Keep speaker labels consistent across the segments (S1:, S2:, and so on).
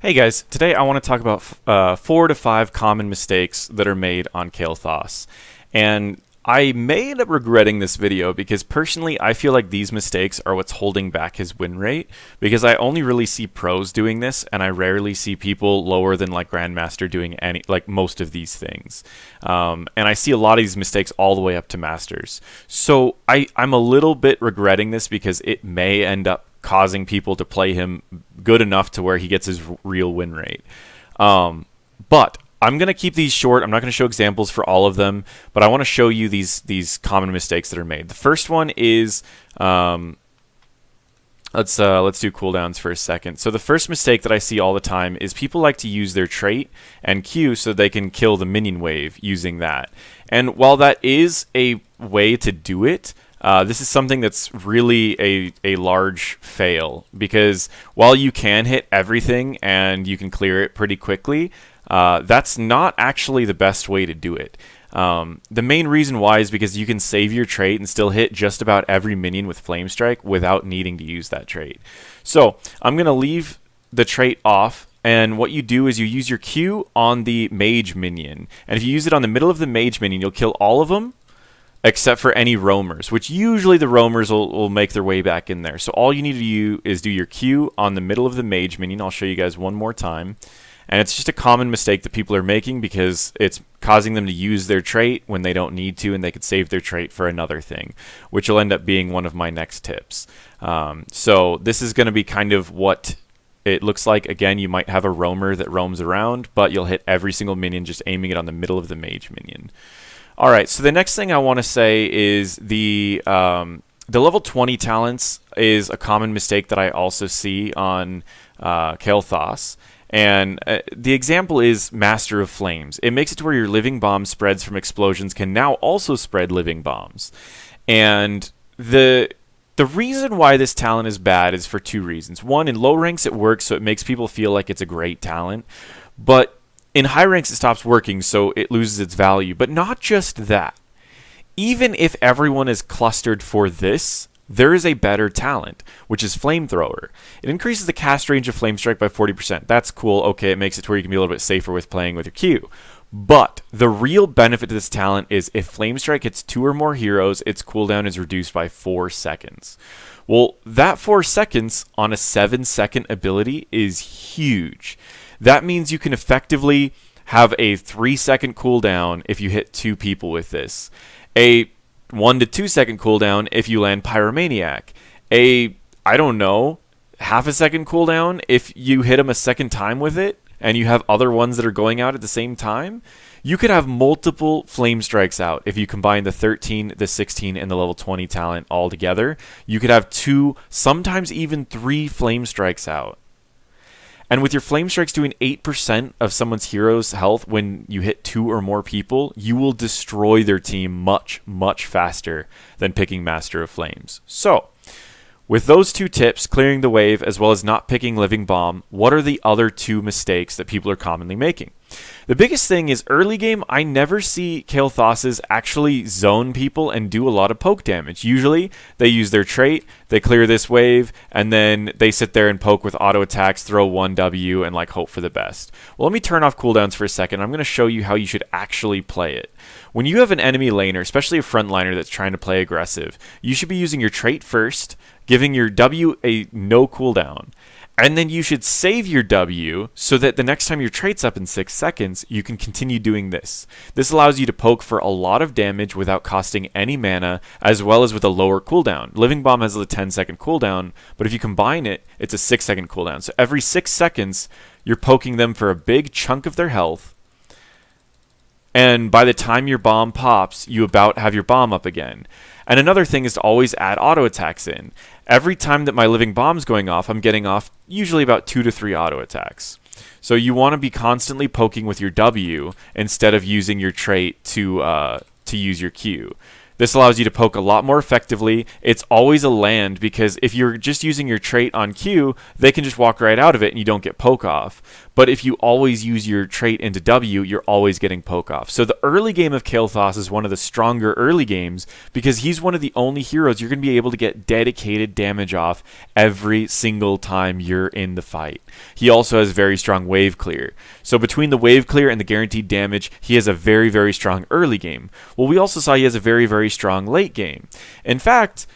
S1: Hey guys, today I want to talk about 4 to 5 common mistakes that are made on Kael'thas. And I may end up regretting this video because personally I feel like these mistakes are what's holding back his win rate, because I only really see pros doing this and I rarely see people lower than like Grandmaster doing most of these things. And I see a lot of these mistakes all the way up to Masters. So I'm a little bit regretting this because it may end up causing people to play him good enough to where he gets his real win rate. But I'm going to keep these short. I'm not going to show examples for all of them, but I want to show you these common mistakes that are made. The first one is, let's do cooldowns for a second. So the first mistake that I see all the time is people like to use their trait and Q so they can kill the minion wave using that. And while that is a way to do it, this is something that's really a large fail, because while you can hit everything and you can clear it pretty quickly, that's not actually the best way to do it. The main reason why is because you can save your trait and still hit just about every minion with Flame Strike without needing to use that trait. So I'm going to leave the trait off, and what you do is you use your Q on the mage minion. And if you use it on the middle of the mage minion, you'll kill all of them except for any roamers, which usually the roamers will make their way back in there. So all you need to do is do your Q on the middle of the mage minion. I'll show you guys one more time. And it's just a common mistake that people are making because it's causing them to use their trait when they don't need to, and they could save their trait for another thing, which will end up being one of my next tips. So this is going to be kind of what it looks like. Again, you might have a roamer that roams around, but you'll hit every single minion just aiming it on the middle of the mage minion. All right, so the next thing I want to say is the level 20 talents is a common mistake that I also see on Kael'thas. And the example is Master of Flames. It makes it to where your living bomb spreads from explosions can now also spread living bombs. And the reason why this talent is bad is for two reasons. One, in low ranks it works, so it makes people feel like it's a great talent. But in high ranks it stops working, so it loses its value. But not just that. Even if everyone is clustered for this, there is a better talent, which is Flamethrower. It increases the cast range of Flame Strike by 40%. That's cool. Okay, it makes it to where you can be a little bit safer with playing with your Q. But the real benefit to this talent is if Flame Strike hits 2 or more heroes, its cooldown is reduced by 4 seconds. Well, that 4 seconds on a 7-second ability is huge. That means you can effectively have a 3-second cooldown if you hit 2 people with this. A 1 to 2 second cooldown if you land Pyromaniac. I don't know, half a second cooldown if you hit him a second time with it, and you have other ones that are going out at the same time. You could have multiple flame strikes out if you combine the 13, the 16, and the level 20 talent all together. You could have 2, sometimes even 3 flame strikes out. And with your flame strikes doing 8% of someone's hero's health when you hit 2 or more people, you will destroy their team much, much faster than picking Master of Flames. So, with those 2 tips, clearing the wave as well as not picking Living Bomb, what are the other 2 mistakes that people are commonly making? The biggest thing is early game, I never see Kael'thas actually zone people and do a lot of poke damage. Usually, they use their trait, they clear this wave, and then they sit there and poke with auto attacks, throw 1W, and like hope for the best. Well, let me turn off cooldowns for a second. I'm going to show you how you should actually play it. When you have an enemy laner, especially a frontliner that's trying to play aggressive, you should be using your trait first, giving your W a no cooldown. And then you should save your W so that the next time your trait's up in 6 seconds, you can continue doing this. This allows you to poke for a lot of damage without costing any mana, as well as with a lower cooldown. Living Bomb has a 10-second cooldown, but if you combine it, it's a 6-second cooldown. So every 6 seconds, you're poking them for a big chunk of their health, and by the time your bomb pops, you about have your bomb up again. And another thing is to always add auto attacks in. Every time that my living bomb's going off, I'm getting off usually about 2 to 3 auto attacks. So you want to be constantly poking with your W instead of using your trait to use your Q. This allows you to poke a lot more effectively. It's always a land because if you're just using your trait on Q, they can just walk right out of it and you don't get poke off. But if you always use your trait into W, you're always getting poke off. So the early game of Kael'thas is one of the stronger early games because he's one of the only heroes you're going to be able to get dedicated damage off every single time you're in the fight. He also has very strong wave clear. So between the wave clear and the guaranteed damage, he has a very, very strong early game. Well, we also saw he has a very, very strong late game. In fact,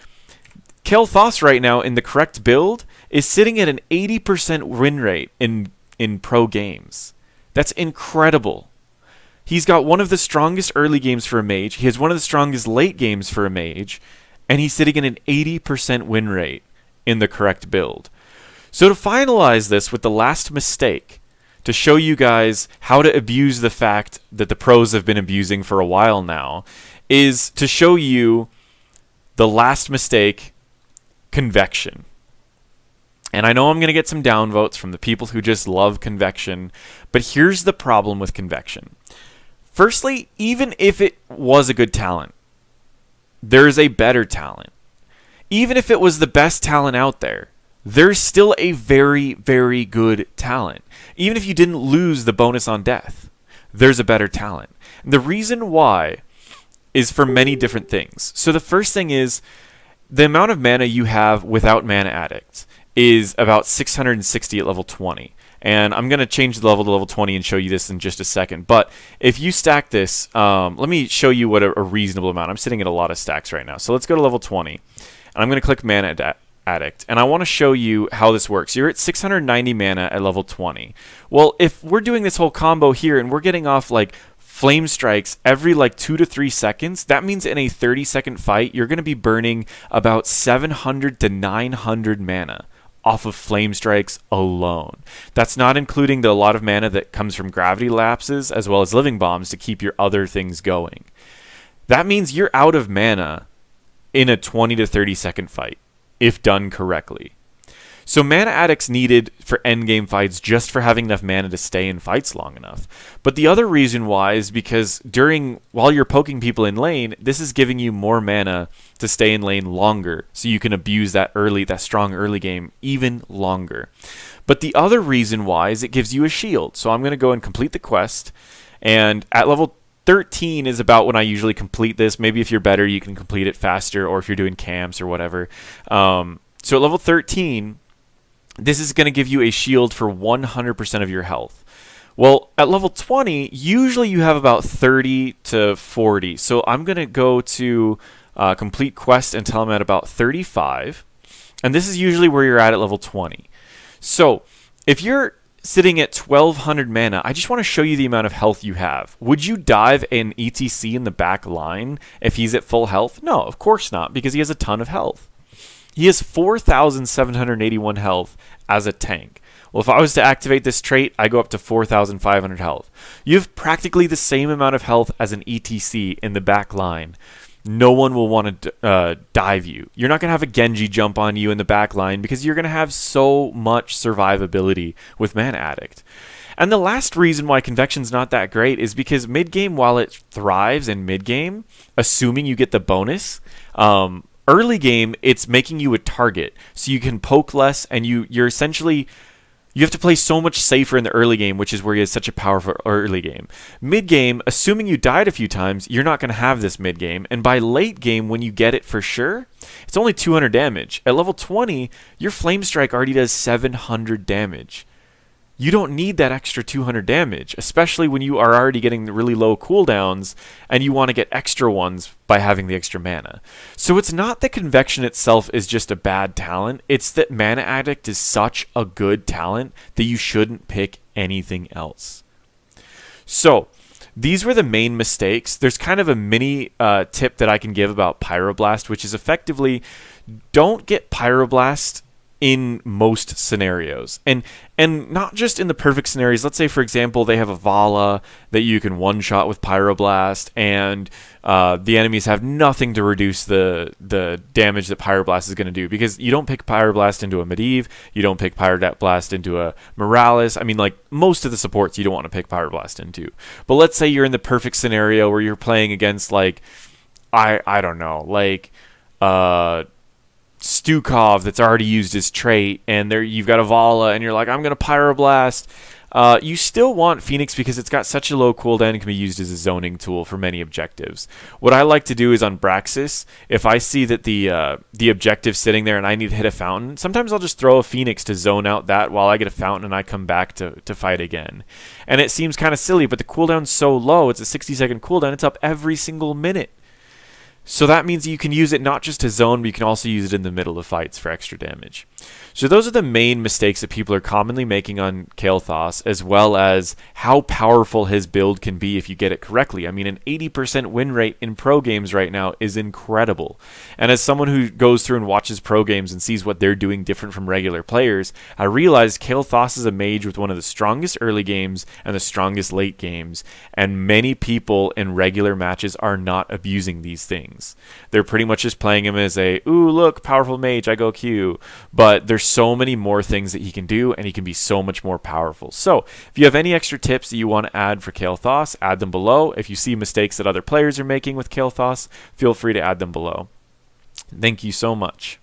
S1: Kael'thas right now in the correct build is sitting at an 80% win rate in pro games. That's incredible. He's got one of the strongest early games for a mage. He has one of the strongest late games for a mage. And he's sitting at an 80% win rate in the correct build. So to finalize this with the last mistake, to show you guys how to abuse the fact that the pros have been abusing for a while now, is to show you the last mistake, Convection. And I know I'm going to get some downvotes from the people who just love Convection, but here's the problem with Convection. Firstly, even if it was a good talent, there's a better talent. Even if it was the best talent out there, there's still a very, very good talent. Even if you didn't lose the bonus on death, there's a better talent. And the reason why is for many different things. So the first thing is the amount of mana you have without Mana Addict is about 660 at level 20. And I'm going to change the level to level 20 and show you this in just a second. But if you stack this, let me show you what a reasonable amount. I'm sitting at a lot of stacks right now. So let's go to level 20. And I'm going to click Mana Addict. And I want to show you how this works. You're at 690 mana at level 20. Well, if we're doing this whole combo here and we're getting off like flame strikes every like 2 to 3 seconds, that means in a 30-second fight, you're going to be burning about 700 to 900 mana off of flame strikes alone. That's not including a lot of mana that comes from gravity lapses as well as living bombs to keep your other things going. That means you're out of mana in a 20 to 30 second fight if done correctly. So Mana Addict's needed for endgame fights just for having enough mana to stay in fights long enough. But the other reason why is because while you're poking people in lane, this is giving you more mana to stay in lane longer, so you can abuse that strong early game even longer. But the other reason why is it gives you a shield. So I'm going to go and complete the quest, and at level 13 is about when I usually complete this. Maybe if you're better, you can complete it faster, or if you're doing camps or whatever. So at level 13, this is going to give you a shield for 100% of your health. Well, at level 20, usually you have about 30 to 40. So I'm going to go to complete quest until I'm at about 35. And this is usually where you're at level 20. So if you're sitting at 1200 mana, I just want to show you the amount of health you have. Would you dive an ETC in the back line if he's at full health? No, of course not, because he has a ton of health. He has 4,781 health as a tank. Well, if I was to activate this trait, I go up to 4,500 health. You have practically the same amount of health as an ETC in the back line. No one will want to dive you. You're not going to have a Genji jump on you in the back line because you're going to have so much survivability with Mana Addict. And the last reason why Convection's not that great is because mid-game, while it thrives in mid-game, assuming you get the bonus, early game, it's making you a target, so you can poke less, and you're essentially, you have to play so much safer in the early game, which is where he has such a powerful early game. Mid game, assuming you died a few times, you're not going to have this mid game, and by late game, when you get it for sure, it's only 200 damage. At level 20, your Flame Strike already does 700 damage. You don't need that extra 200 damage, especially when you are already getting the really low cooldowns and you want to get extra ones by having the extra mana. So it's not that Convection itself is just a bad talent, it's that Mana Addict is such a good talent that you shouldn't pick anything else. So these were the main mistakes. There's kind of a mini tip that I can give about Pyroblast, which is effectively don't get Pyroblast in most scenarios, and not just in the perfect scenarios. Let's say, for example, they have a Vala that you can one-shot with Pyroblast, and the enemies have nothing to reduce the damage that Pyroblast is going to do, because you don't pick Pyroblast into a Medivh, you don't pick Pyroblast into a Morales. I mean, like, most of the supports you don't want to pick Pyroblast into. But let's say you're in the perfect scenario where you're playing against, like, I don't know, like Stukov that's already used his trait, and there you've got a Vala, and you're like, I'm gonna Pyroblast. You still want Phoenix because it's got such a low cooldown and can be used as a zoning tool for many objectives. What I like to do is on Braxis, if I see that the objective's sitting there and I need to hit a fountain, sometimes I'll just throw a Phoenix to zone out that while I get a fountain and I come back to fight again. And it seems kind of silly, but the cooldown's so low, it's a 60-second cooldown, it's up every single minute. So that means you can use it not just to zone, but you can also use it in the middle of fights for extra damage. So those are the main mistakes that people are commonly making on Kael'thas, as well as how powerful his build can be if you get it correctly. I mean, an 80% win rate in pro games right now is incredible. And as someone who goes through and watches pro games and sees what they're doing different from regular players, I realized Kael'thas is a mage with one of the strongest early games and the strongest late games, and many people in regular matches are not abusing these things. They're pretty much just playing him as a, ooh, look, powerful mage, I go Q. But there's so many more things that he can do, and he can be so much more powerful. So if you have any extra tips that you want to add for Kael'thas, add them below. If you see mistakes that other players are making with Kael'thas, feel free to add them below. Thank you so much.